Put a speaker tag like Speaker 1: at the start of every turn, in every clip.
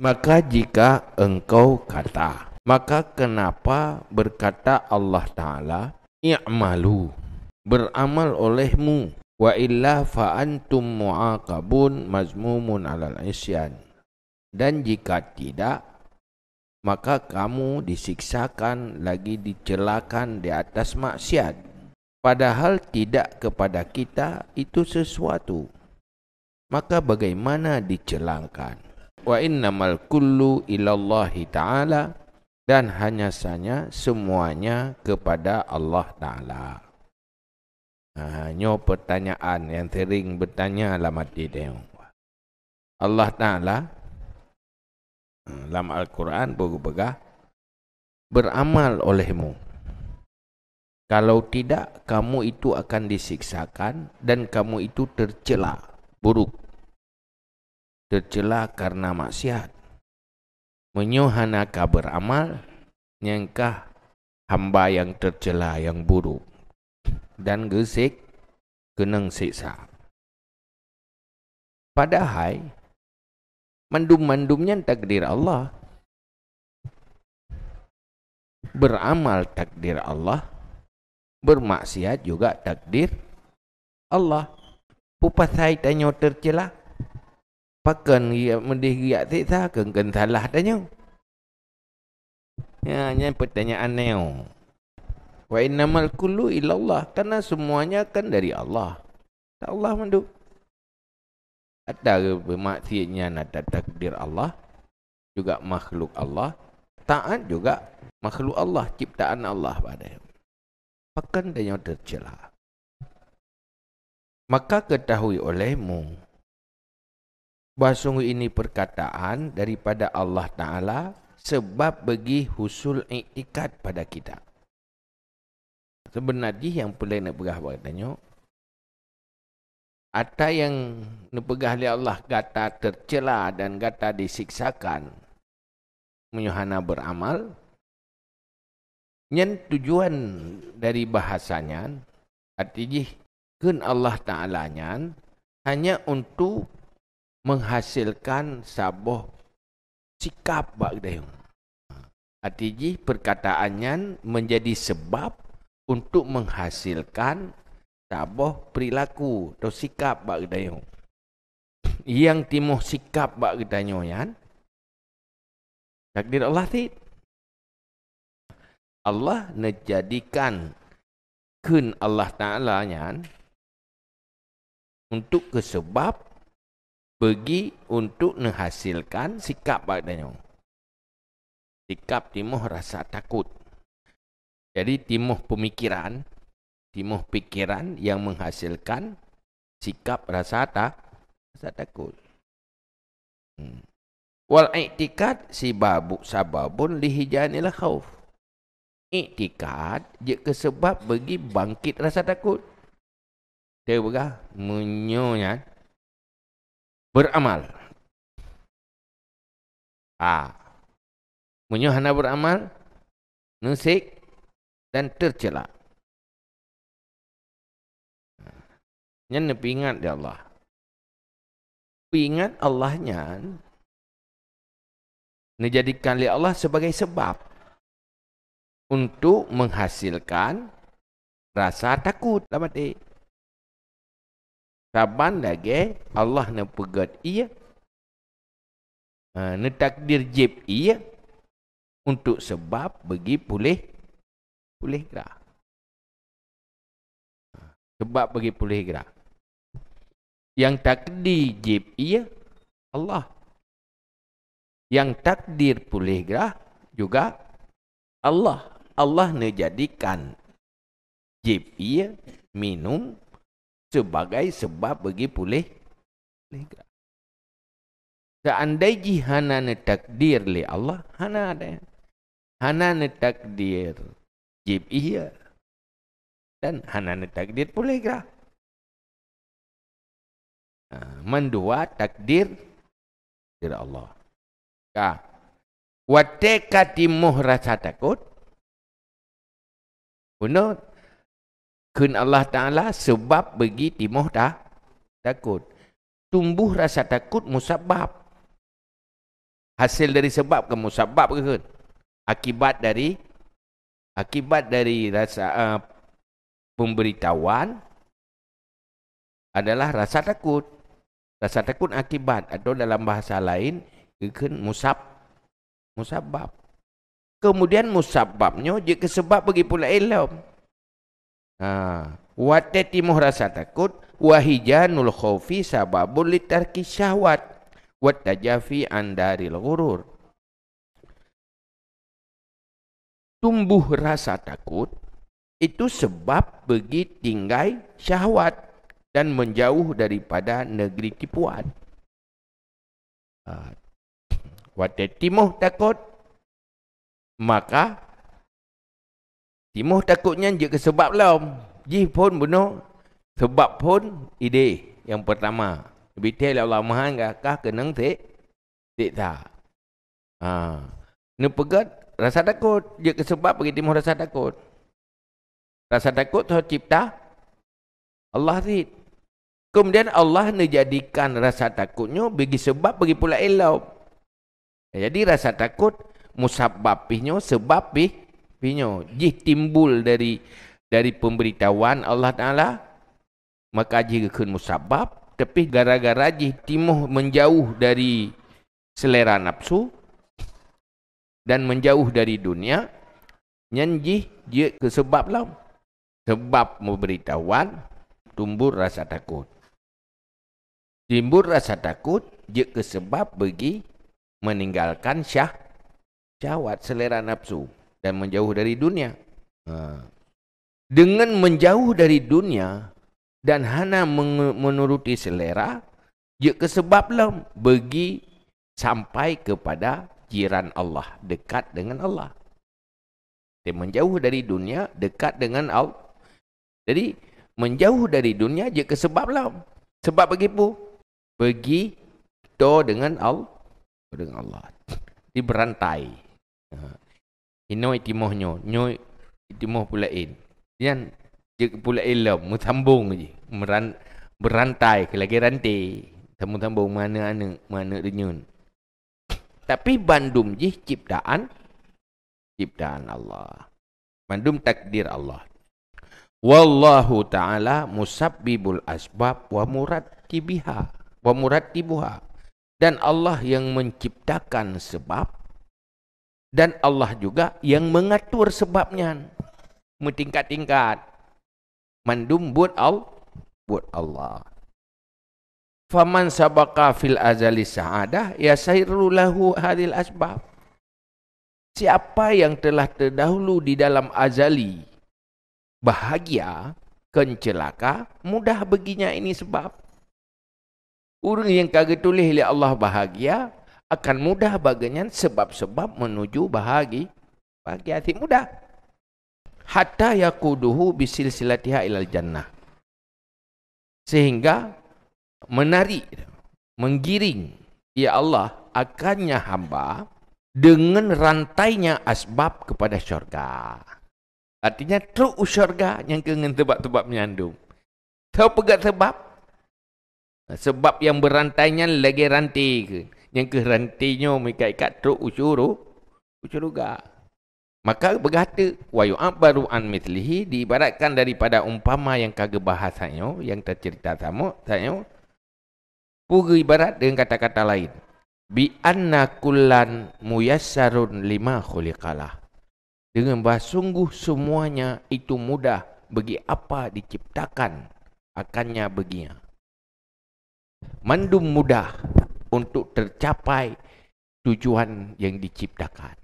Speaker 1: Maka jika engkau kata, maka kenapa berkata Allah Ta'ala, i'malu, beramal olehmu, wa illa fa antum mu'aqabun mazmumun alal isyan. Dan jika tidak, maka kamu disiksakan lagi dicelakan di atas maksiat. Padahal tidak kepada kita itu sesuatu. Maka bagaimana dicelangkan? Wa innamal kullu ilallahi ta'ala, dan hanya saja semuanya kepada Allah Ta'ala. Nyo pertanyaan yang sering bertanya dalam hati dia. Allah Ta'ala dalam Al-Quran berkata, beramal olehmu. Kalau tidak, kamu itu akan disiksakan dan kamu itu tercela, buruk. Tercela karena maksiat. Menyohanaka beramal, nyangkah hamba yang tercela, yang buruk. Dan gesik, kenang siksa. Padahal, mandum-mandumnya takdir Allah. Beramal takdir Allah, bermaksiat juga takdir Allah. Pupasai tanya tercela, pakan dia mendih giat siksa, kengken salah tanya. Ya, ini pertanyaan neo. Wa innamal kullu ilallah, karena semuanya kan dari Allah. Allah mandu. Ada bermaksiatnya ada takdir Allah, juga makhluk Allah. Taat juga makhluk Allah, ciptaan Allah padanya. Pakan dia tercela. Maka ketahui olehmu, bahawa sungguh ini perkataan daripada Allah Ta'ala sebab bagi husul iktikad pada kita. Sebenarnya yang boleh nak pegah katanya, ada yang nak pegah oleh Allah kata tercela dan kata disiksakan menyuhana beramal, yang tujuan dari bahasanya artinya kan Allah Ta'ala hanya untuk menghasilkan sabuh sikap bak dia. Artinya perkataannya menjadi sebab untuk menghasilkan sabuh perilaku atau sikap bak dia. Yang timuh sikap bak kita nyoyan takdir Allah ti. Allah menjadikan kun Allah Ta'ala untuk kesebab bagi untuk menghasilkan sikap badannya. Sikap timuh rasa takut. Jadi timuh pemikiran, timuh pikiran yang menghasilkan sikap rasa takut. Wal i'tikad sababun lihijanil khauf. I'tikad je kesebab bagi bangkit rasa takut. Dia berkah menyonya beramal. Menyohana beramal, nusik dan tercela. Yang ingat dia Allah. Ingat Allahnya dijadikan oleh Allah sebagai sebab untuk menghasilkan rasa takut dalam hati. Saban lagi Allah nak pegat ia, nak takdir jib ia untuk sebab bagi pulih gerak. Sebab bagi pulih gerak. Yang takdir jib ia Allah. Yang takdir pulih gerak juga Allah. Allah nak jadikan jib ia minum sebagai sebab bagi pulih gerak. Seandainya hana takdir li Allah, hana ada. Hana takdir jib iya dan hana takdir pulih gerak. Mendua takdir dari Allah. Wateka timuh rasa takut. Benar. Kun Allah Ta'ala sebab bagi timuh takut. Tumbuh rasa takut musabab. Hasil dari sebab ke musabab ke? Akibat dari rasa pemberitahuan adalah rasa takut. Rasa takut akibat, atau dalam bahasa lain ke musabab. Kemudian musababnya jika sebab bagi pula ilm. Watatimuh rasa takut, wahijanul khaufi sababul litarki syahwat, wattajafi andaril ghurur. Tumbuh rasa takut itu sebab bagi tinggai syahwat dan menjauh daripada negeri tipuan. Watatimuh takut, maka timuh takutnya je ke sebab lam. Ji pun bunuh sebab pun ide yang pertama. Bitel Allah Mahan kah kenang tak? Ni pegat rasa takut je ke sebab bagi timuh rasa takut. Rasa takut tu cipta Allah rid. Kemudian Allah menjadikan rasa takutnya bagi sebab bagi pula ilmu. Jadi rasa takut musababihnya sebab pinyo jih timbul dari pemberitahuan Allah Taala, maka jih keun musabab, tapi gara-gara jih timuh menjauh dari selera nafsu dan menjauh dari dunia, nyanjih je ke sebab lah. Sebab pemberitahuan tumbuh rasa takut. Timbul rasa takut je ke sebab bagi meninggalkan syahwat selera nafsu dan menjauh dari dunia. Dengan menjauh dari dunia dan hana menuruti selera, ia kesebablah bagi sampai kepada jiran Allah, dekat dengan Allah. Dia menjauh dari dunia, dekat dengan Allah. Jadi menjauh dari dunia ia kesebablah. Sebab begitu, bagi to dengan Allah. Di berantai. Ino itimohnya, nyo itimoh pulain. Yan je pula ilmu sambung je. Berantai ke lagi rantai. Sambung mana renyun. Tapi bandum je ciptaan Allah. Bandum takdir Allah. Wallahu ta'ala musabbibul asbab wa murattibuha. Dan Allah yang menciptakan sebab, dan Allah juga yang mengatur sebabnya. Bertingkat-tingkat. Mandum buat Allah. Faman sabaqa fil azali sa'adah yasairu lahu hadil asbab. Siapa yang telah terdahulu di dalam azali bahagia, kencelaka, mudah baginya ini sebab. Orang yang kagak tulis oleh Allah bahagia, akan mudah baginya sebab-sebab menuju bahagia hati mudah. Hatta yaquduhu bisilsilatiha ilal jannah. Sehingga menarik, menggiring ya Allah akannya hamba dengan rantainya asbab kepada syurga. Artinya truk syurga yang kengen tebak-tebak menyandung. Tahu pegat sebab? Sebab yang berantainya lagi rantai ke. Yang ke rantainya ikat-ikat truk usyuruga. Maka berkata, wa yu'abbaru an mithlihi, diibaratkan daripada umpama yang kagak bahasanya, yang tercerita sama, pura ibarat dengan kata-kata lain. Bi anna kullan muyassarun lima khuliqalah. Dengan bahasa sungguh semuanya itu mudah bagi apa diciptakan akannya baginya. Mandum mudah untuk tercapai tujuan yang diciptakan.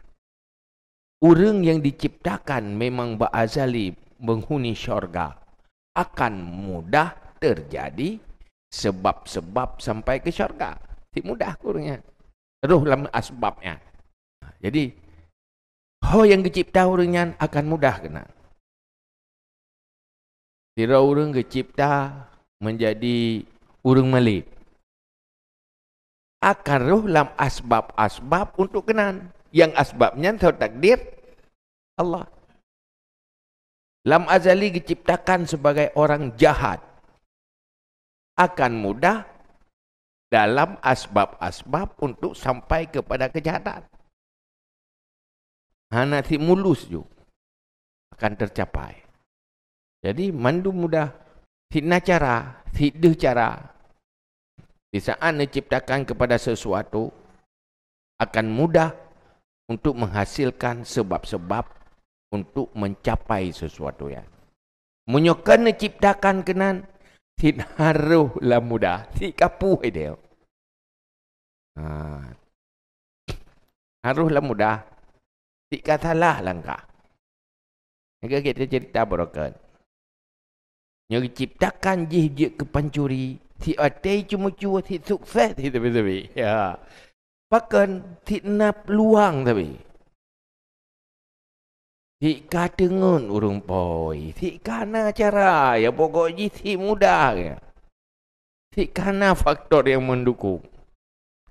Speaker 1: Orang yang diciptakan memang berazali menghuni syurga akan mudah terjadi sebab-sebab sampai ke syurga. Tidak mudah kurangnya. Roh dalam asbabnya. Jadi, yang dicipta orangnya akan mudah kena. Tidak orang dicipta menjadi orang Malik. Akan roh dalam asbab-asbab untuk kenan. Yang asbabnya tahu takdir Allah. Lam azali diciptakan sebagai orang jahat. Akan mudah dalam asbab-asbab untuk sampai kepada kejahatan. Nanti mulus ju akan tercapai. Jadi mandu mudah, tidak cara, tidak cara. Di saat diciptakan kepada sesuatu, akan mudah untuk menghasilkan sebab-sebab untuk mencapai sesuatu ya. Menyokan diciptakan kenan, tidak haruslah mudah, tidak kapuh dia. Haruslah mudah, tidak salah langkah. Maka kita cerita berokan. Yang diciptakan je kepancuri, si atai cuma-cuma si sukses si tapi. Ya. Bahkan si nak peluang tapi. Si kadengun urung poi, si kana cara ya pokoknya si mudah ya. Si kana faktor yang mendukung.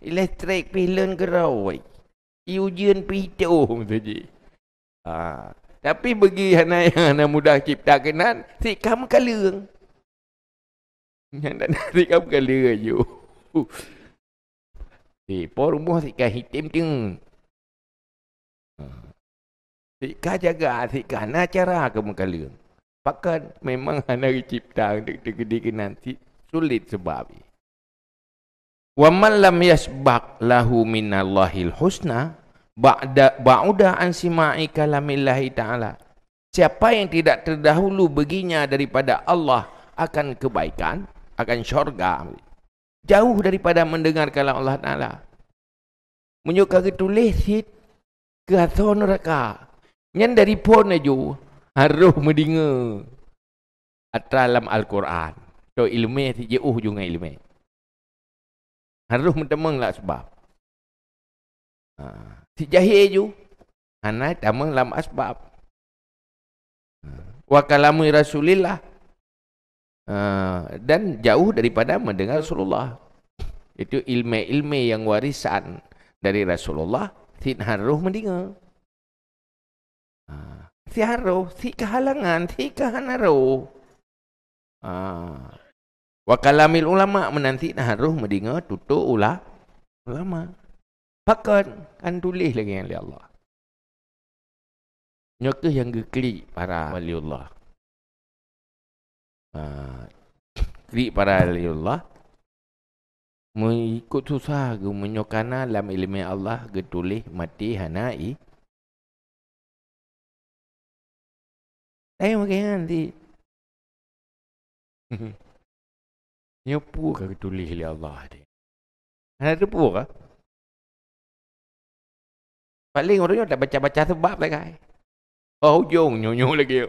Speaker 1: Elektrik pilen gerau. Ujian pitung saja. Tapi bagi anak yang mudah cipta kenan, si kamu kalung. Yang tak si kamu kalung je. Si por rumah si kah hitam ting. Si kah jaga, si kah nak cara kamu kalung. Pakan memang anak cipta gede kenan si sulit sebab. Wa man lam yasbaq lahu minallahil husna ba'uda an sima'i kalamillahi ta'ala. Siapa yang tidak terdahulu baginya daripada Allah akan kebaikan, akan syurga, jauh daripada mendengar kalam Allah Ta'ala. Menyuka ketulis hit ke atas neraka. Yang dari pun aja harus mendengar dalam Al-Quran. Tu ilmu si jauh juga ilmu. Harus mentemang lah sebab. Si jahil je. Anak tamang dalam asbab. Wa kalamu Rasulillah. Dan jauh daripada mendengar Rasulullah. Itu ilmu-ilmu yang warisan dari Rasulullah. Si harus mendengar. Si harus. Si kehalangan. Si kehanaro. Wa kalamil ulama menanti harus mendengar tutur ulama. Pakan kan tulis lagi yang Allah. Nyokah yang geklik para waliullah. Klik para waliullah. Mengikut susah ke menyokana dalam ilmu Allah getulis mati hanai. Saya makin nanti. Nyopu ke tulis oleh Allah dia. Ada tepu ke? Paling orangnya tak baca-baca sebab lagi. Oh, hujung nyonyo lagi.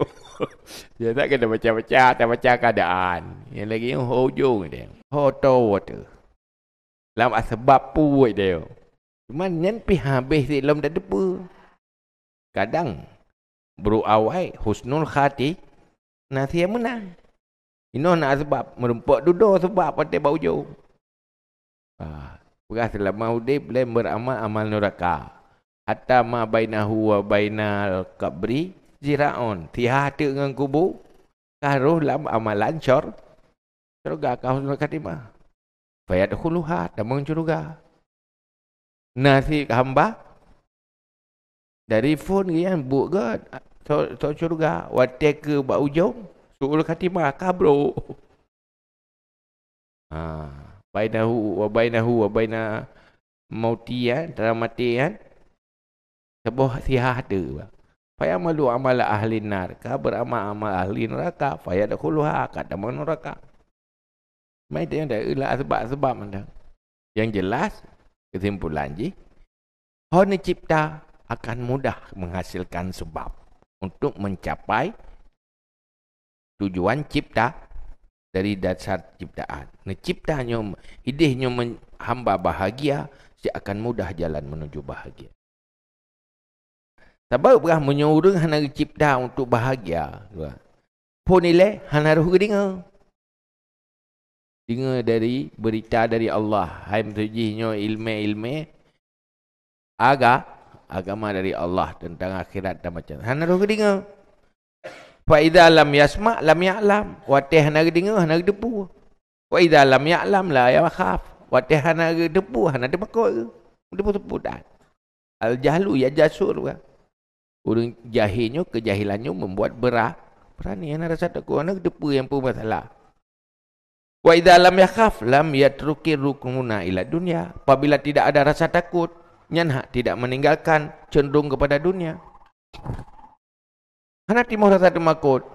Speaker 1: Dia tak kena baca-baca, tak baca keadaan. Yang lagi hujung dia. Tahu tu. Dalam sebab puai dia. Cuma nyen pi habis dia dalam tak tepu. Kadang bro awai husnul khati nasi menang. Ino nak sebab merempak duduk sebab pakai bau jauh. Beras selama hidup boleh beramal amal neraka. Hatta ma bainahu wa bainal qabri ziraun. Tiha dengan kubur. Karuh dalam amalan syurga kau husnul khatimah. Fayadkhuluha damang syurga. Nasi hamba dari phone yang buat ke syurga watek ke bau jauh. Su'ul khatimah kabro. Bainahu wa baina mautian dalam mati kan. Sebuah sihat ada. Faya malu amal ahli neraka beramal amal ahli neraka faya dakhuluha kat dalam neraka. Mai dia dah ulah sebab-sebab anda. Yang jelas kesimpulan je hon cipta akan mudah menghasilkan sebab untuk mencapai tujuan cipta dari dasar ciptaan. Ciptanya, hidihnya hamba bahagia, dia akan mudah jalan menuju bahagia. Sebab berah menyuruh hana cipta untuk bahagia. Pun nilai hana ruh dengar. Dengar dari berita dari Allah. Hai mentujinya ilmu agama dari Allah tentang akhirat dan macam. Hana ruh dengar. Fa idza lam yasma lam ya'lam. Wa teh hana dengar hana depu. Wa idza lam ya'lam la yakhaf. Waktu hana depu, hana demakut ke? Depu-depu dah. Al-jahlu ya jasur kan. Orang jahilnya, kejahilannya membuat berani. Hana rasa takut, hana depu yang pun masalah. Wa idza lam yakhaf lam yatruki rukununa ila dunya. Apabila tidak ada rasa takut, nyanha tidak meninggalkan, cenderung kepada dunia. Hana timur rasa takut.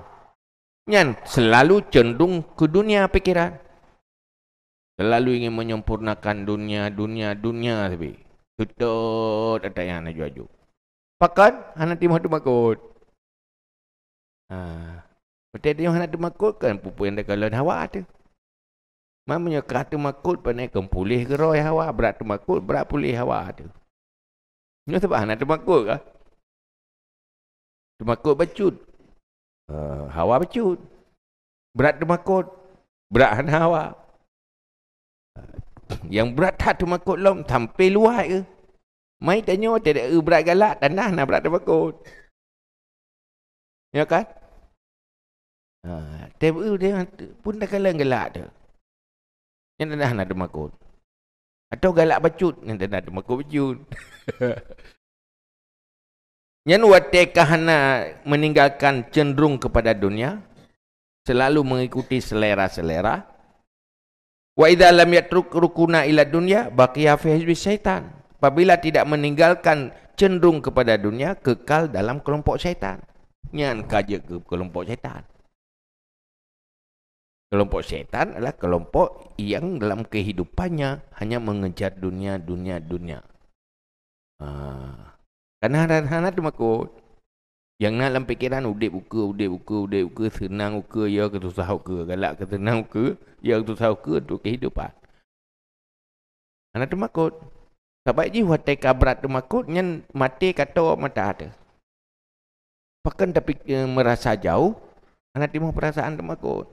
Speaker 1: Nyan selalu cenderung ke dunia pikiran. Selalu ingin menyempurnakan dunia tapi tutut ada yang nak jual. Pakat hana timah tu makut. Betul dia hana tu makut kan pupu yang dekat lawan hawa tu. Mamanya kata makut panai kempulih ke roy hawa, berat tu makut, berat pulih hawa tu. Ni sebab hana tu makut ke? Tu makut bacut. Hawa bacut. Berat tu makut, berat hana hawa. Yang berat tak tu makut lom sampai luar ke. Mai tanya tidak berat galak tanah nak berat tu makut. Ya kan? Tapi dia pun dah kalah galak tu. Yang tanah nak tu makut. Atau galak bacut yang tanah tu makut bacut. Yang watekah nak meninggalkan cenderung kepada dunia, selalu mengikuti selera-selera. Wa idza lam yatruk rukuna ila dunya baqiya fi hizbi syaitan. Apabila tidak meninggalkan cenderung kepada dunia, kekal dalam kelompok syaitan. Nyan kaja ke kelompok syaitan. Kelompok syaitan adalah kelompok yang dalam kehidupannya hanya mengejar dunia. Karena hana tu makut. Yang nak dalam fikiran udip buka, senang buka, ya ke susah buka, galak ke senang buka, ya ke susah buka untuk kehidupan. Anak tu makut. Sebab je watai kabrat tu makut, yang mati kata mata ada. Bahkan tapi merasa jauh, anak timah perasaan tu makut.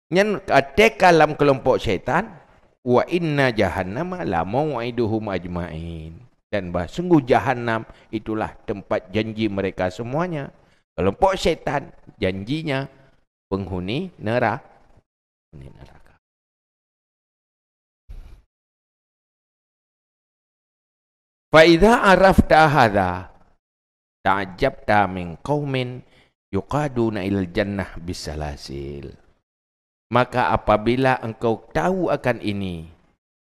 Speaker 1: Yang ateka dalam kelompok syaitan, wa inna jahannama la mau'iduhum ajma'in. Dan sungguh Jahannam itulah tempat janji mereka semuanya. Kelompok syaitan janjinya penghuni neraka. Fa idza arafta hadza ta'ajjabta min qaumin yuqaduna ilal jannah bisalasil. Maka apabila engkau tahu akan ini,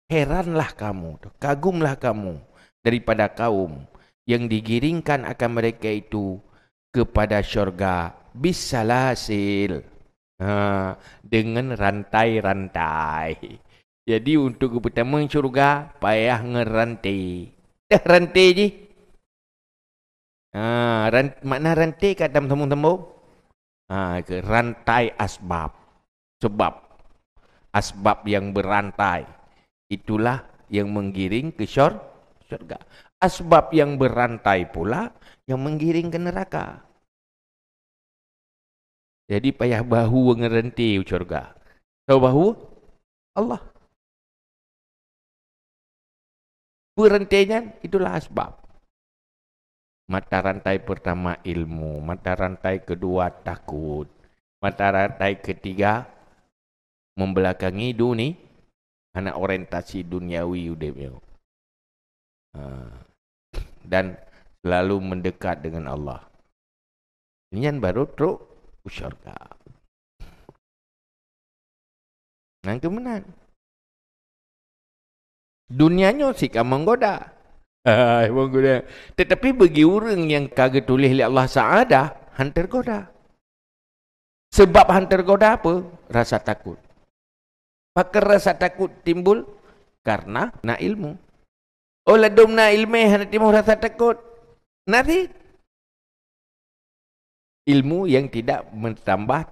Speaker 1: heranlah kamu, kagumlah kamu daripada kaum yang digiringkan akan mereka itu kepada syurga bisalasil, dengan rantai-rantai. Jadi untuk ke pertama syurga payah ngerantai. Dah rantai je. Makna rantai kat dalam tembung-tembung. Ke rantai asbab. Sebab asbab yang berantai itulah yang menggiring ke syurga. Asbab yang berantai pula yang menggiring ke neraka. Jadi payah bahu ngerantai syurga. Tahu bahu? Allah. Berantainya itulah asbab. Mata rantai pertama ilmu, mata rantai kedua takut, mata rantai ketiga membelakangi dunia, anak orientasi duniawi udepnya. Dan selalu mendekat dengan Allah. Ini yang baru teruk syurga. Yang kemenang. Dunianya sikap menggoda. Menggoda. Tetapi bagi orang yang kagak tulis oleh Allah sa'adah, hantar goda. Sebab hantar goda apa? Rasa takut. Maka rasa takut timbul karena nak ilmu. Olah domna ilmeh hana timbul rasa takut. Nanti ilmu yang tidak menambah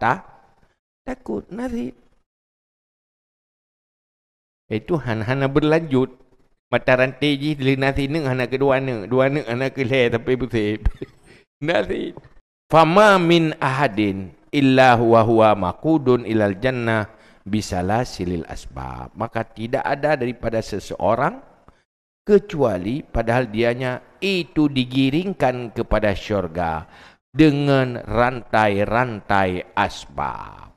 Speaker 1: takut. Nanti itu hana berlanjut. Mata rantai je nasi neng hana kedua neng. Dua neng hana kelih tapi bersih. Nasi. Fama min ahadin illa huwa maqudun ilal jannah bisalasilil asbab. Maka tidak ada daripada seseorang kecuali padahal dianya itu digiringkan kepada syurga dengan rantai-rantai asbab.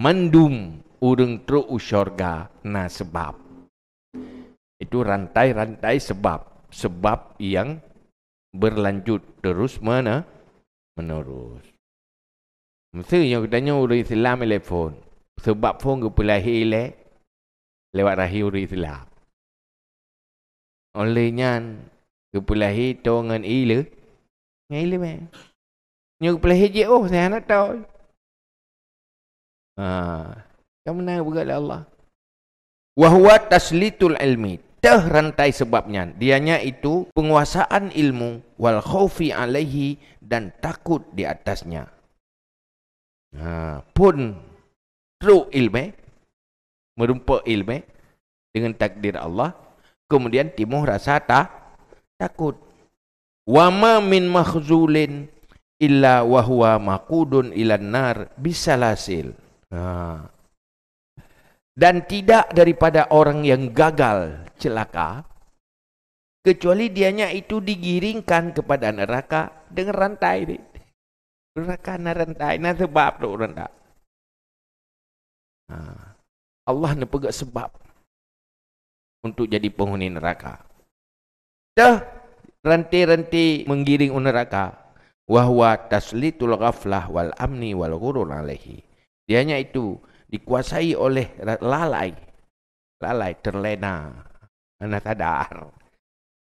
Speaker 1: mandum urang teruk syurga na sebab. Itu rantai-rantai sebab yang berlanjut terus menerus. Maksudnya katanya orang Islam telefon. Sebab pun kepulahir lewat rahim orang Islam. Olehnya kepulahir tahu dengan ila. Dengan ila meh. Yang kepulahir je, oh saya nak tahu. Kamu nak berkata Allah. Wahuwa taslitul ilmi. Rantai sebabnya. Dianya itu penguasaan ilmu. Wal khawfi alaihi. Dan takut di atasnya. Pun teruk ilmu. Merumpak ilmu. Dengan takdir Allah. Kemudian timbul rasa takut. Wama min makhzulin. Illa wahuwa maqudun ilan nar. Bisalasil. Dan tidak daripada orang yang gagal celaka kecuali dianya itu digiringkan kepada neraka dengan rantai. Neraka na rantai, na sebab tu orang tak. Allah nak pegang sebab untuk jadi penghuni neraka. Dah rantai-rantai menggiring neraka. Wahwa taslitul ghaflah wal amni wal ghurur alaihi. Dianya itu dikuasai oleh lalai, terlena, anak sadar.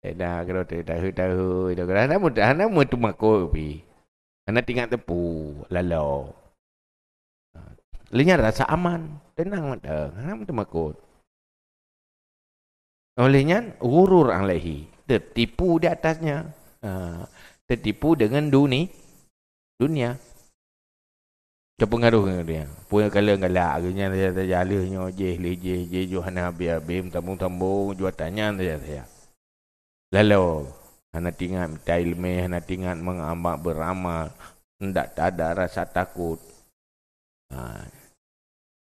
Speaker 1: Dah kalau tahu, anak mu tu makoi pi, anak tinggal tepu, lalu, linya rasa aman, tenang mata, anak tu makoi. Olehnya ghurur alaihi, tertipu di atasnya, tertipu dengan dunia. Terpengaruh dengan dia. Punya kala-kala akhirnya saya terjalahnya je Johana bim tambung jual tanya saya. Lalu anak tinggal minta ilmu, anak tinggal mengamak beramal, hendak tak ada rasa takut.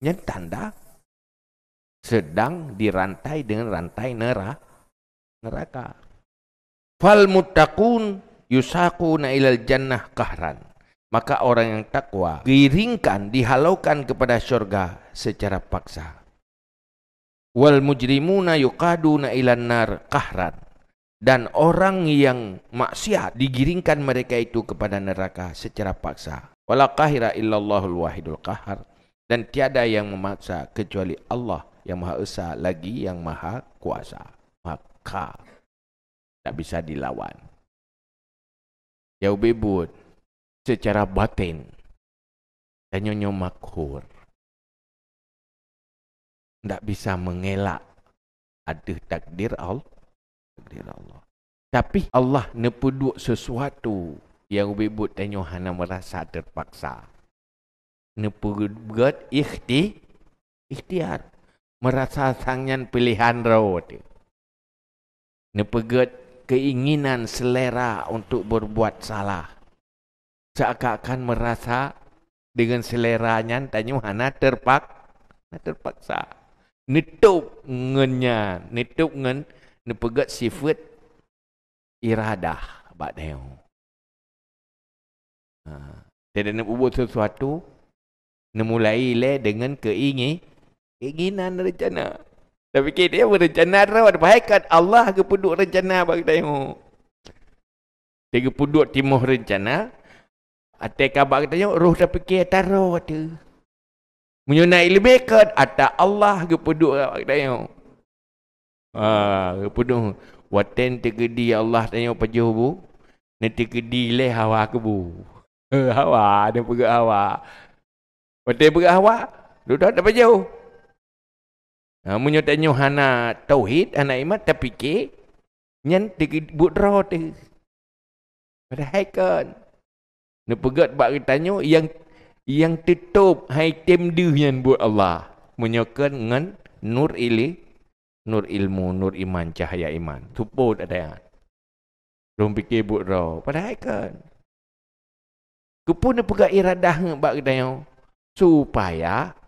Speaker 1: Yang tanda sedang dirantai dengan rantai neraka. Fal muttaqun yusaquna ilal jannah qahran. Maka orang yang takwa diiringkan, dihalaukan kepada syurga secara paksa. Wal mujrimuna yuqaduna ilan nar qahran. Dan orang yang maksiat digiringkan mereka itu kepada neraka secara paksa. Wala qahira illallahul wahidul qahar. Dan tiada yang memaksa kecuali Allah yang Maha Esa lagi yang Maha Kuasa. Maka tak bisa dilawan. Jauh bebut. Secara batin tanyonyo makhur, tidak bisa mengelak ada takdir Allah. Tapi Allah nepuduk sesuatu yang ubibut tanyo hana merasa terpaksa. Nepuduk ikhtiar merasa sangyan pilihan rawat. Nepuduk keinginan selera untuk berbuat salah. Seakan-akan merasa dengan seleranya tanya hana terpaksa. Netup ngennya, netup ngen nepegat sifat iradah badeo. Tidak nak buat sesuatu, nemulai le dengan keinginan rencana. Tapi dia berencana rawat bahaikat Allah kepuduk rencana bagi tengok. Dia kepuduk timuh rencana. Atai kabar katanya roh dah fikir taruh tu. Menyunai lebih kat ata Allah kepuduk katanya. Kepuduk waten tegedi Allah tanya pajuh bu. Nanti kedi le hawa ke bu. Hawa dia pergi hawa. Waten pergi hawa, duduk dah pajuh. Menyutanya hana tauhid, hana iman tapi ke nyen tegedi budra tu. Pada haikan nepegat bak kitanya yang tutup hai tem yang buat Allah menyokan dengan nur ilmu, nur iman, cahaya iman. Support ada yang belum fikir buat roh. Padahal kan kepun nepegat iradah bak kitanya supaya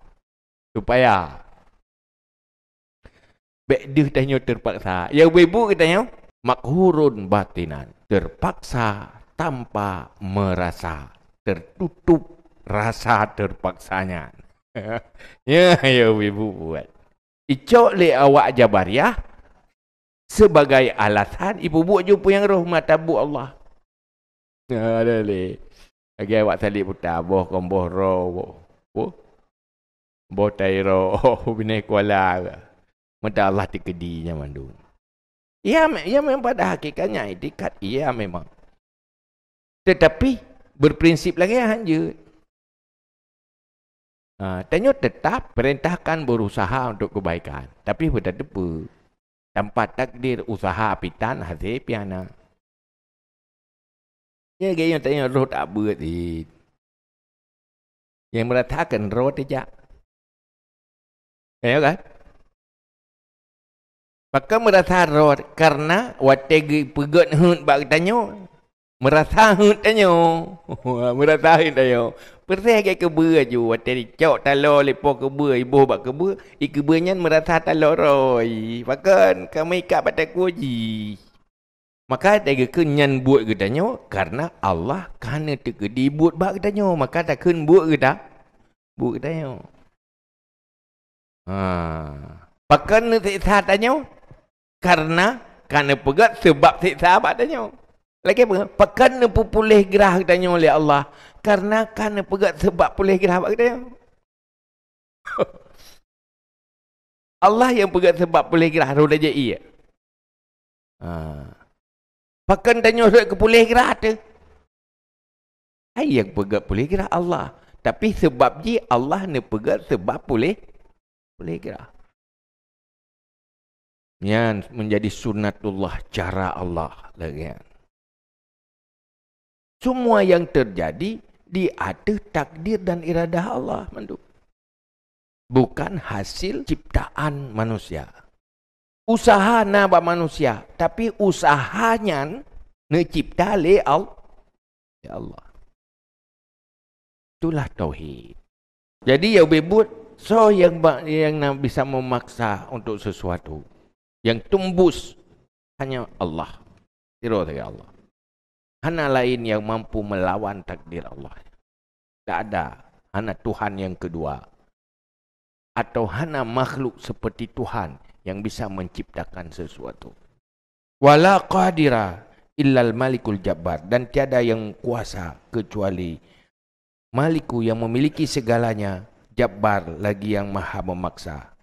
Speaker 1: dia tanya terpaksa. Yang ibu katanya makhurun batinan, terpaksa tanpa merasa, tertutup rasa terpaksanya. Ya, ya ibu buat. Icok le awak Jabariyah sebagai alasan ibu buat jumpa yang roh mata bu Allah. Ada le. Lagi awak salib putar boh komboh roh boh. Boh tairo binai kuala. Mata Allah tikedinya mandu. Ya memang pada hakikatnya itikat ia memang. Tetapi berprinsip lagi hanya tanya tetap perintahkan berusaha untuk kebaikan. Tapi pada depa. Tanpa takdir usaha apitan hasil piana. Ya gaya tanya roh tak buat ni. Yang meratakan roh tidak. Ya kan? Maka merasa roh karena wategi pegot hun bak tanya. Merasa hun tanya. Merasa hun tanya. Perih ke kebe aju wateri cok talo lepo kebe ibu bak kebe ikebenya merasa talo roy. Bahkan kami ikat pada kuji. Maka tega kenyan buat gedanya karena Allah kana tegedi buat bak gedanya maka tak ken buat geda. Buat gedanya. Bahkan siksa tanya karena pegat sebab siksa bak tanya. Lagi apa? Pakan pulih gerah tanya oleh Allah karena pegat sebab pulih gerah bak tanya. Allah yang pegat sebab pulih gerah roda je iya. Pakan tanya surat ke pulih gerah tu. Yang pegat pulih gerah Allah. Tapi sebab je Allah ni pegat sebab pulih gerah. Yang menjadi sunnatullah cara Allah lagi. Semua yang terjadi di atas takdir dan iradah Allah mandu. Bukan hasil ciptaan manusia. Usaha naba manusia, tapi usahanya cipta le Allah. Itulah tauhid. Jadi ya bebut so yang bisa memaksa untuk sesuatu yang tembus hanya Allah. Tiro dari Allah. Hana lain yang mampu melawan takdir Allah. Tak ada. Hana Tuhan yang kedua. Atau hana makhluk seperti Tuhan yang bisa menciptakan sesuatu. Wala qadira illal malikul jabbar. Dan tiada yang kuasa kecuali Maliku yang memiliki segalanya. Jabbar lagi yang maha memaksa.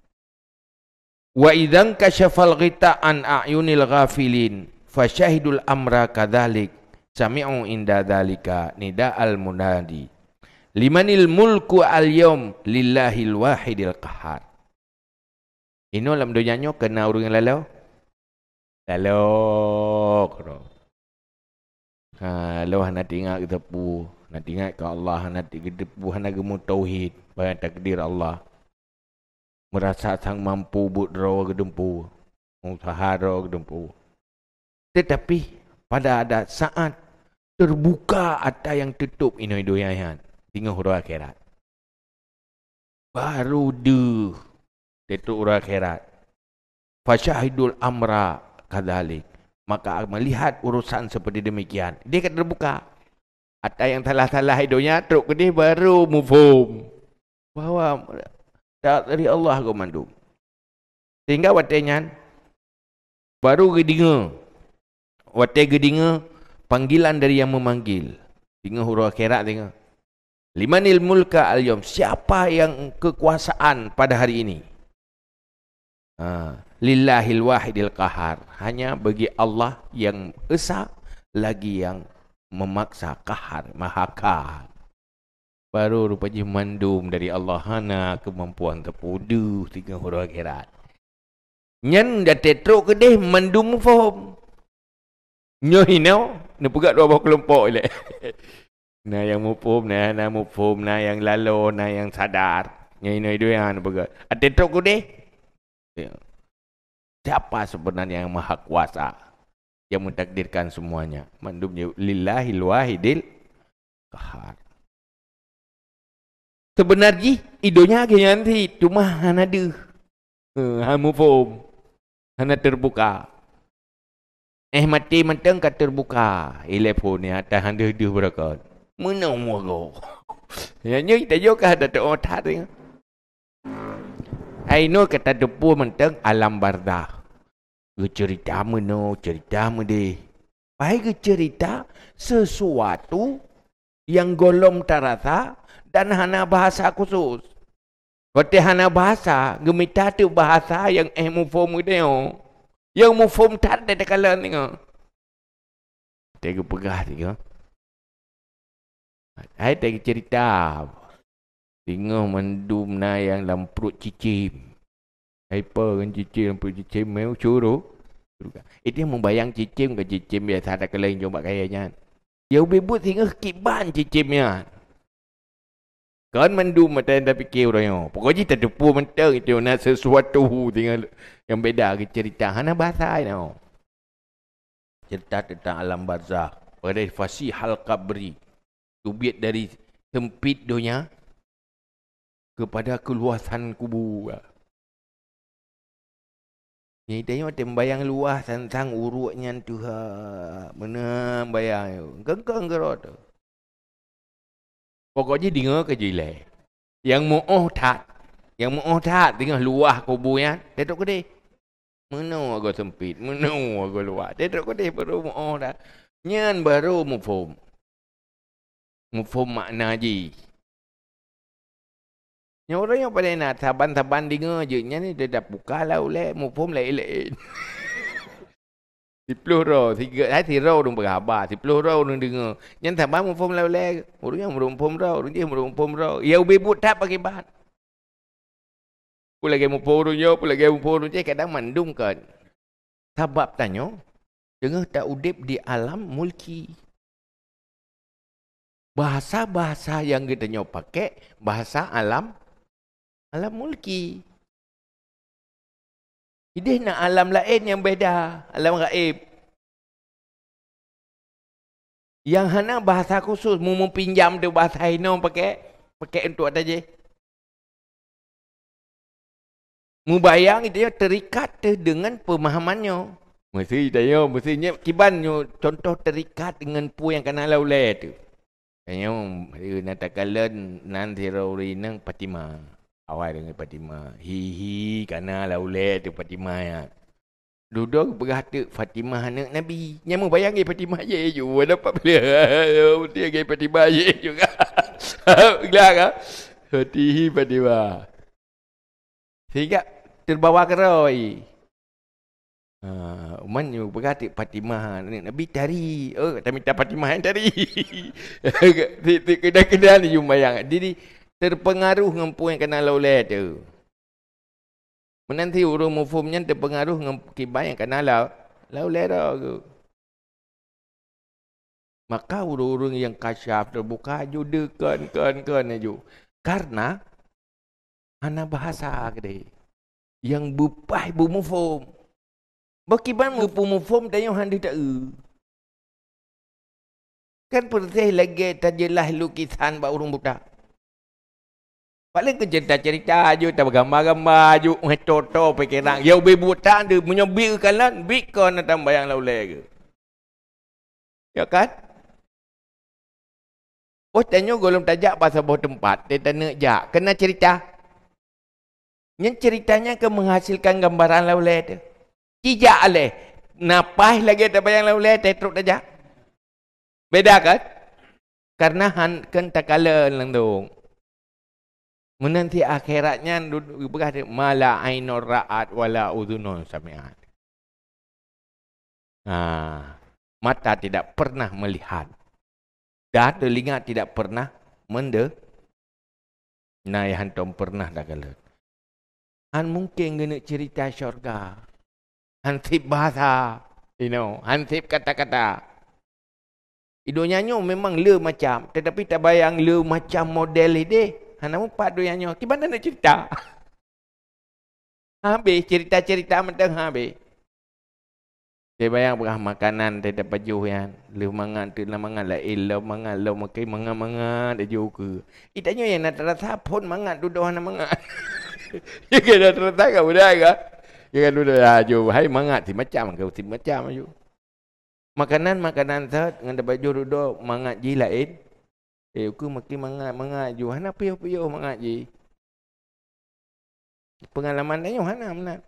Speaker 1: Wa idzan kasyafal ghita an a'yunil ghafilin fasyahidul amra kadzalik. Sami'u inda dzalika nida'al munadi limanil mulku al-yawm lillahil wahidil qahhar. Ino dalam dunianya kena urang lalau lalu nak ingat kita pu nak ingat ke Allah nak kita pu nak gemu tauhid pada takdir Allah merasa sang mampu buat raw gedempu usaha raw gedempu. Tetapi pada ada saat terbuka ada yang tutup ini doyan tinggal huruf akhirat. Baru tutup huruf akhirat. Fasyahidul amra kadzalik. Maka melihat urusan seperti demikian. Dia akan terbuka. Ada yang salah-salah hidupnya teruk ke dia baru mufhum. Bahawa dari Allah komando. Sehingga watenya baru gedinga. Wate gedinga panggilan dari yang memanggil. Tengok huruf akhirat tengok. Limanil mulka al-yawm. Siapa yang kekuasaan pada hari ini? Lillahil wahidil qahar. Hanya bagi Allah yang esa lagi yang memaksa kahar, maha kahar. Baru rupanya mandum dari Allah hana kemampuan terpudu tengok huruf akhirat. Nyan dah tetruk ke deh mandum faham. Nyohino, nak pegat dua buah kelompok le. Nah yang mufhum, nah mufhum, nah yang lalu, nah yang sadar. Nyohino itu yang nak pegat. Ada tok deh. Siapa sebenarnya yang maha kuasa yang mentakdirkan semuanya? Mandumnya lillahil wahidil qahar. Sebenarnya idonya kaya nanti cuma hana ada. Mufhum. Hana terbuka. Mati mentang kat terbuka. Telefon ni atas handa-handa berakal. Mana umur kau? Yang ni kita juga ada otak ni. Aino kata depu menteng alam barzah. Cerita mana, cerita mana. Baik cerita sesuatu yang golom terasa dan hana bahasa khusus. Kalau hana bahasa, gemita tu bahasa yang mufom dia. Yang mufom tak ada kala ni. Tega pegah tiga. Hai tega cerita. Tengok mendum na yang dalam perut cicim. Hyper kan cicim dalam perut cicim. Memang curuk. Itu yang membayang cicim ke cicim biasa ada kala yang coba kayanya. Yang bebut sehingga kiban cicimnya. Kan mendum mata yang dah fikir orang. Pokoknya tak depu mentang itu nak sesuatu tinggal yang beda ke cerita. Hana bahasa ini. Cerita tentang alam barzah. Pada fasih hal kabri. Tubiat dari sempit dunia kepada keluasan kubur. Ni tengok tembayang luas tentang urutnya Tuhan. Mana bayang. Genggang gerot. Pokoknya dengar ke jilai. Yang mu'oh tak. Yang mu'oh tak dengar luah kuburnya. Dia tak kedai. Mana agak sempit. Mana agak luas. Dia tak kedai baru mu'oh tak. Nyan baru mufum. Mufum makna je. Yang orang yang pada nak saban-saban dengar je. Nyan ni dia dah buka lah oleh. Mufum lain-lain. 10 roh, 3 roh dong berkhabar, 10 roh dong dengar. Yang tambah mufum lain-lain. Orang yang mufum roh, orang dia mufum roh. Ya bebut tak pakai bahan. Pula lagi mufum roh, pula lagi mufum roh. Kadang mandum kan. Sebab tanya, dengar tak udip di alam mulki. Bahasa-bahasa yang kita pakai, bahasa alam mulki. Ini nak alam lain yang beda. Alam gaib. Yang hana bahasa khusus. Mu pinjam tu bahasa Hino pakai untuk ada je. Mu bayang itu terikat dengan pemahamannya. Mestinya kibannya contoh terikat dengan pu yang kena laulai tu. Tanya nak takalan nanti rauri nang Fatimah. Awal dengan Fatimah. Hihi kana laulai tu Fatimah ya. Duduk berkata Fatimah anak Nabi. Nyamu bayangin Fatimah je je. Dapat bila. Dia gaya Fatimah je juga. Gelak kan? Hatihi Fatimah. Sehingga terbawa keroi. Uman you berkata Fatimah anak Nabi tari. Kata minta Fatimah yang tari. Kedai-kedai ni you bayang. Jadi terpengaruh dengan puan yang kena laulai tu. Menanti urung mufumnya terpengaruh dengan kibai yang kena laulai tu. Maka urung-urung yang kasyaf terbuka juga kan aja. Karena ana bahasa gede yang bupai bumufum. Bakiban mufum tanya handi tak kan perteh lagi tajelah lukisan ba urung budak. Paling cerita-cerita je, tak gambar-gambar je, toto pikiran. Ya ubi buta dia menyebik kalan, bikon datang bayang laulai ke. Ya kan? Oh tanya golong tajak pasal buah tempat, dia tanya jak, kena cerita. Yang ceritanya ke menghasilkan gambaran laulai tu. Kijak aleh, napas lagi tak bayang laulai, tetruk tajak. Beda kan? Karena kan tak kala langdung. Menanti akhiratnya berkata mala ainur ra'at wala udhunun sami'at. Mata tidak pernah melihat dan telinga tidak pernah mendengar. Nah, yang hantum pernah dah kala. Han mungkin kena cerita syurga. Hansip bahasa, hansip kata-kata. Idonyanyo memang le macam, tetapi tak bayang le macam model ini. Hana empat doyanyo. Gimana nak cerita? Habis cerita-cerita mentang habis. Saya bayang berah makanan dia dapat jauh yang le mangan tu lah mangan lah lo mangan lo makai mangan dia jauh ke. Itanya yang nak terasa pun mangan duduk hana mangan. Ya kena terasa ke budak ke? Ya kan duduk jauh hai mangan si macam ke si macam aja. Makanan sat dengan dapat jauh duduk mangan ji lain. Aku makin mangat je. Hana piyuh-piyuh mangat je. Pengalaman dia mana menat.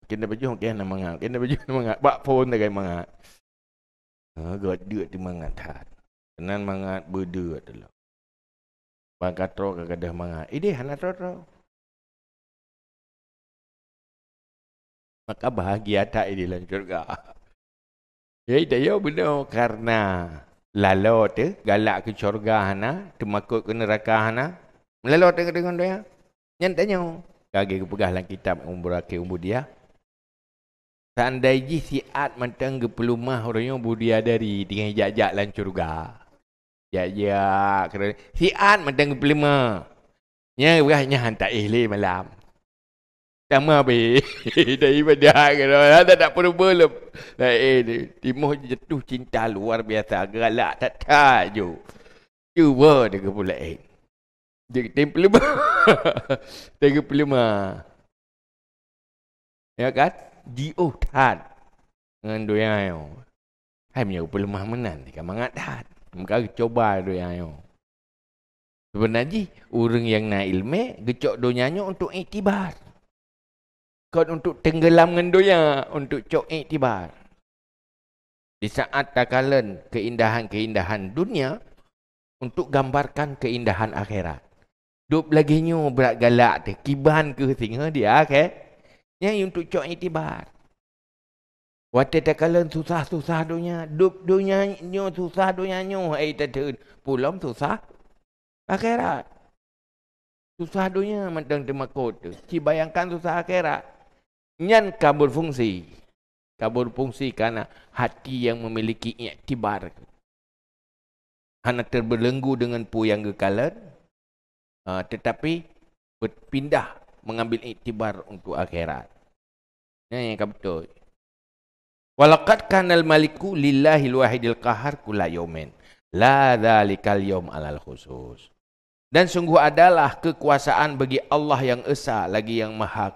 Speaker 1: Kena baju okey nak mangat. Kena baju nak mangat. Bak phone tak mangat. Agak dia di mangat hat. Kenan mangat berde adalah. Bangkat tro kadah mangat. Dia hana tro. Maka bahagia tak ini dalam syurga. Ya dia benar karena lalu tu galak ke syurga hana, termakut ke neraka hana. Lalu tu dengan dia. Nyantanya kaki ke pegah dalam kitab umur akhir umur dia. Seandainya siat mantang ke pelumah orangnya budia dari dengan jajak lan syurga. Jajak kerana siat mantang ke pelumah. Nya berahnya hantar ihli malam. Sama be daripada kalau tak perlu belum. Timuh jatuh cinta luar biasa galak tak tahu. Cuba dia pula dia tempel pelumah. Ya kan? Dio tan dengan doyan. Hai punya pelemah menan kan mangat dat. Muka coba doyan. Sebenarnya orang yang nak ilmu gecok donyanya untuk iktibar. Kau untuk tenggelam dengan doya untuk cok iktibar. Di saat takalan keindahan-keindahan dunia untuk gambarkan keindahan akhirat. Duk lagi nyo berat galak tu kiban ke singa dia ke? Yang untuk cok itibar. Waktu takalan susah-susah dunia. Duk dunia nyo susah dunia nyo. Tadun. Pulang susah. Akhirat. Susah dunia mentang temakut tu. Ci bayangkan susah akhirat. Nyan kabur fungsi. Kabur fungsi karena hati yang memiliki iktibar. Hanya terbelenggu dengan pu yang kekalan. Tetapi berpindah mengambil iktibar untuk akhirat. Yang betul. Walaqad kanal maliku lillahil wahidil qahar kula yaumin. La dzalikal yaum alal khusus. Dan sungguh adalah kekuasaan bagi Allah yang esa lagi yang maha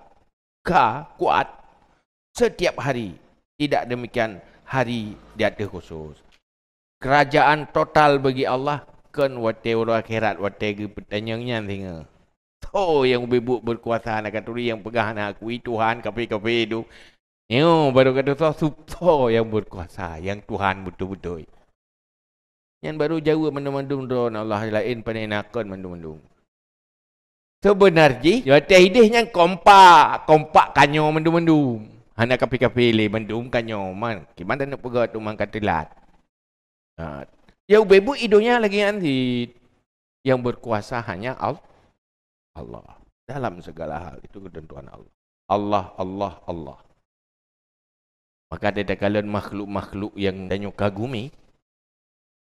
Speaker 1: kuat setiap hari. Tidak demikian hari di atas khusus. Kerajaan total bagi Allah kan wate orang akhirat wate pertanyaannya tinggal. Oh yang berkuasa nak kata yang pegang nak akui Tuhan kafe-kafe itu. Yo baru kata so yang berkuasa, yang Tuhan betul-betul. Yang baru jauh mendung-mendung drone Allah lain panenakan mendung-mendung. Sebenarnya wate hidihnya kompak kanyo mendung-mendung. Hana kafe-kafe le mendung kanyo man. Gimana nak pegang tu man katelat. Yang bebu idonya lagi nanti yang berkuasa hanya Allah dalam segala hal itu ketentuan Allah. Allah. Maka ada kalian makhluk-makhluk yang danyo kagumi,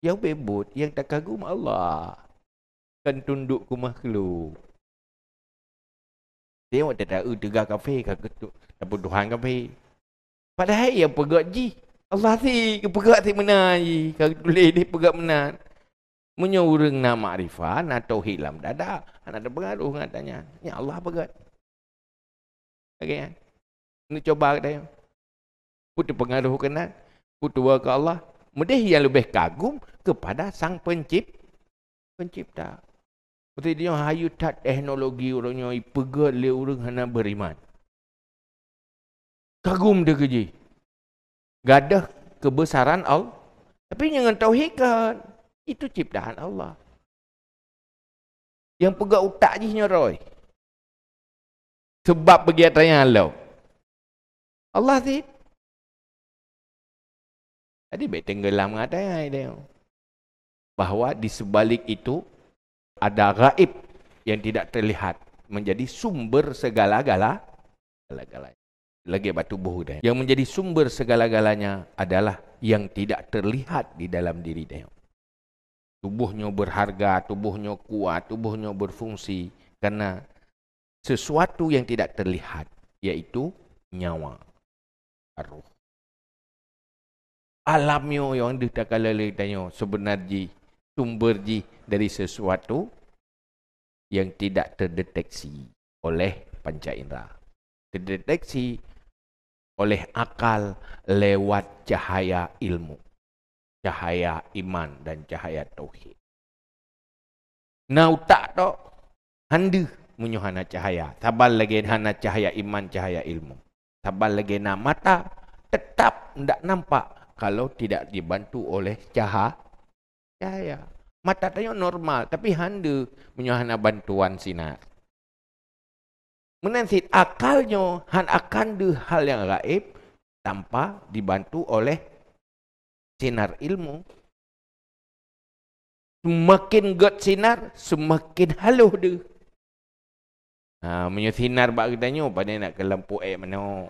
Speaker 1: yang bebut, yang tak kagum Allah kan tunduk ke makhluk. Tengok tak tahu tegak kafe ketuk dapat Tuhan kafe. Padahal yang pegat ji Allah si pegat si menang ji. Kalau tulis dia pegat menang. Munyo urang nak makrifat, nak tauhid lam dadak, nak ada pengaruh katanya. Ya Allah pegat. Okey kan? Ni coba dia. Putu pengaruh kena, putu ke Allah. Mudah yang lebih kagum kepada sang pencipta. Seperti dia hayu tak teknologi orangnya pegat le urang hana beriman. Kagum dia keji. Gadah kebesaran Allah. Tapi jangan tauhid kan. Itu ciptaan Allah. Yang pegang utak je nyoroi. Sebab bagi atanya Allah. Allah sih. Jadi baik tenggelam ngatanya dia. Bahawa di sebalik itu ada gaib yang tidak terlihat menjadi sumber segala-galanya. Lagi batu buhu dia. Yang menjadi sumber segala-galanya adalah yang tidak terlihat di dalam diri dia. Tubuhnya berharga, tubuhnya kuat, tubuhnya berfungsi karena sesuatu yang tidak terlihat, yaitu nyawa, roh. Alamnya yang ditakala tanya sebenarnya sumber dari sesuatu yang tidak terdeteksi oleh panca indera. Terdeteksi oleh akal lewat cahaya ilmu. Cahaya iman dan cahaya tauhid. Nah utak tu handa munyo hana cahaya. Tabal lagi hana cahaya iman, cahaya ilmu. Tabal lagi na mata tetap tidak nampak kalau tidak dibantu oleh cahaya. Mata tanya normal tapi handa munyo hana bantuan sinar. Menansit akalnya han akan de hal yang gaib tanpa dibantu oleh sinar ilmu. Semakin got sinar, semakin haluh dia. Menyo sinar bak katanya pada nak ke lampu mana.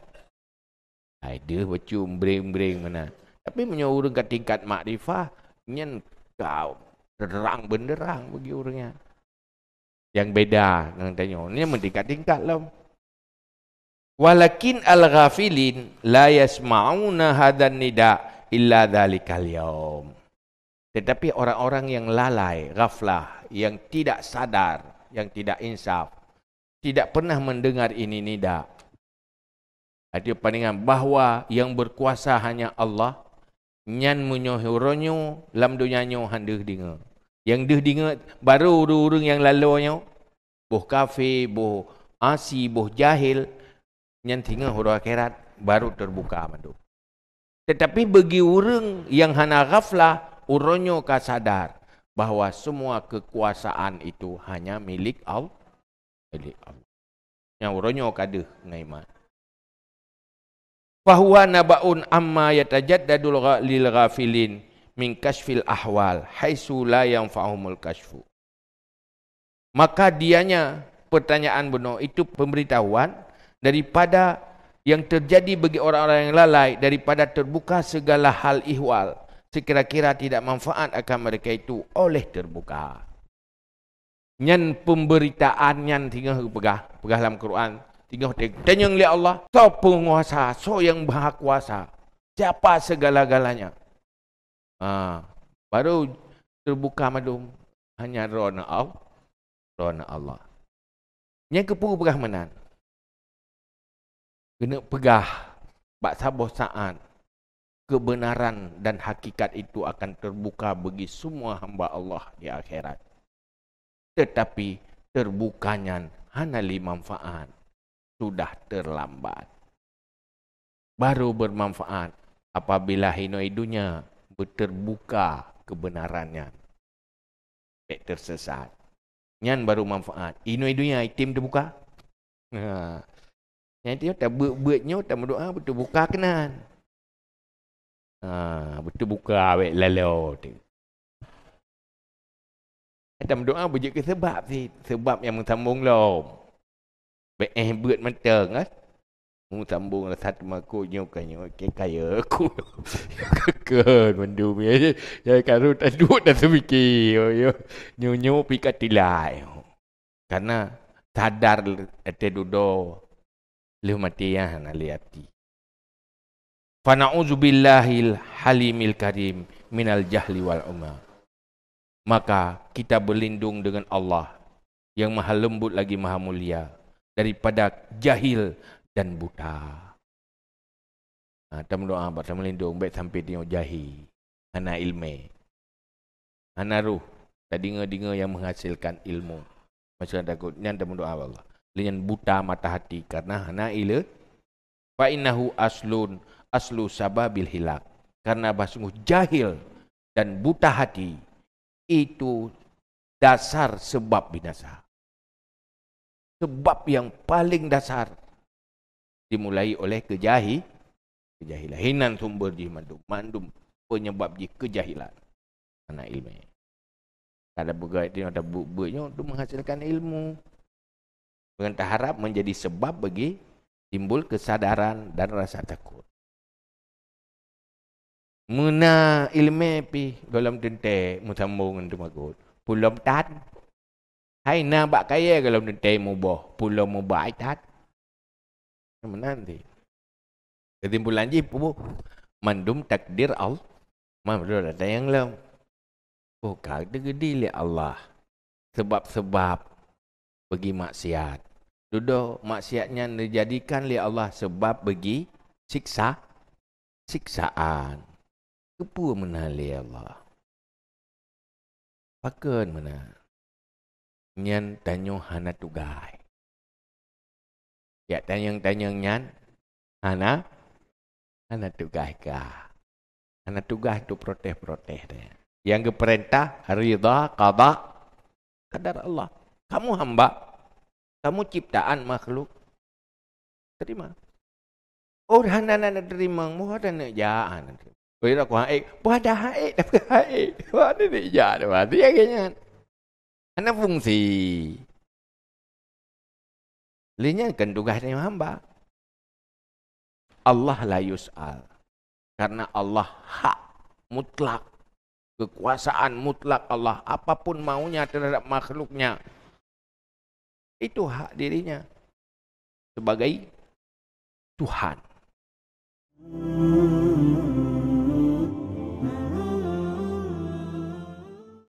Speaker 1: Dia baca breng-breng mana. Tapi menyo urang kat tingkat makrifah, nyen kau terang benderang bagi orangnya. Yang beda dengan tanya. Ini mentingkat-tingkat lah. Walakin al-ghafilin la yasma'una hadan nida illa dhalikal yaum. Tetapi orang-orang yang lalai, ghaflah, yang tidak sadar, yang tidak insaf, tidak pernah mendengar ini nida. Ada pandangan bahawa yang berkuasa hanya Allah, nyan munyohuronyo lam dunianyo handeh dengar. Yang deh dengar baru orang-orang yang lalunya, boh kafir, boh asi, boh jahil, nyan tinggal huruf akhirat baru terbuka mandu. Tetapi bagi orang yang hana ghaflah, uronyo ka sadar bahawa semua kekuasaan itu hanya milik Allah. Milik Allah. Yang uronyo kada ngaiman. Fahuwa nabaun amma yatajaddadul lil ghafilin min kashfil ahwal haitsu la yanfa'umul kashfu. Maka dianya pertanyaan benar itu pemberitahuan daripada yang terjadi bagi orang-orang yang lalai daripada terbuka segala hal ihwal sekira-kira tidak manfaat akan mereka itu oleh terbuka. Nyan pemberitaan nyan tinggal pegah dalam Quran tinggal tanya oleh Allah, siapa penguasa, so yang maha kuasa, siapa segala-galanya. Baru terbuka madum hanya rona Allah. Yang kepuru pegah menan. Kena pegah bak saboh saat kebenaran dan hakikat itu akan terbuka bagi semua hamba Allah di akhirat. Tetapi terbukanya hanya manfaat sudah terlambat. Baru bermanfaat apabila hinoi dunia terbuka kebenarannya. Tersesat. Nyan baru manfaat. Hinoi dunia itim terbuka. Yang itu tak buatnya tak berdoa betul buka kenan. Betul buka awek lalau tu. Tak berdoa berjek ke sebab sih. Sebab yang mensambung lom. Buat menteng kan. Sambung lah satu makuknya kanya kaya aku. Kan mendum ya. Ya kalau tak duduk dah terfikir. Nyo pikat tilai. Karena sadar ate duduk. Leh mati ya nak liati. Fa na'udzubillahil halimil karim minal jahli wal umma. Maka kita berlindung dengan Allah yang maha lembut lagi maha mulia daripada jahil dan buta. Kita berdoa buat sama lindung baik sampai dia jahil. Hana ilmu. Hana ruh. Tak dengar yang menghasilkan ilmu. Macam takut. Yang kita berdoa Allah. Dengan buta mata hati karena hana ila fa innahu aslu sababil hilak. Karena sungguh jahil dan buta hati itu dasar sebab binasa. Sebab yang paling dasar dimulai oleh kejahilan. Hinan sumber di mandum penyebab di kejahilan. Anak ilmu. Ada begai dia ada buatnya untuk menghasilkan ilmu. Dengan harap menjadi sebab bagi timbul kesadaran dan rasa takut. Muna ilmu pi dalam tente musambung dengan magut. Pulau tan. Hai na bak kaya kalau tente mubah, pulau mubah tat. Nanti. Kesimpulan je pu mandum takdir Allah. Mampu ada yang lam. Kau gede le Allah. Sebab-sebab bagi maksiat. Duduk maksiatnya dijadikan oleh Allah sebab bagi siksaan. Kepu menali Allah. Pakan mana? Nyan tanyo hana tugai. Ya tanyang nyan hana tugai ka. Hana tugai tu protes dia. Yang keperintah ridha qada qadar Allah. Kamu hamba, kamu ciptaan makhluk. Terima. Oh hana terima, mu hana jaan. Bây giờ có hai, bữa đã hai, đập hai, bữa đi đi giờ rồi mà tiếc cái nha. Nó vùng gì? Linya kan tugasnya hamba. Allah la yus'al. Karena Allah hak mutlak. Kekuasaan mutlak Allah. Apapun maunya terhadap makhluknya. Itu hak dirinya. Sebagai Tuhan.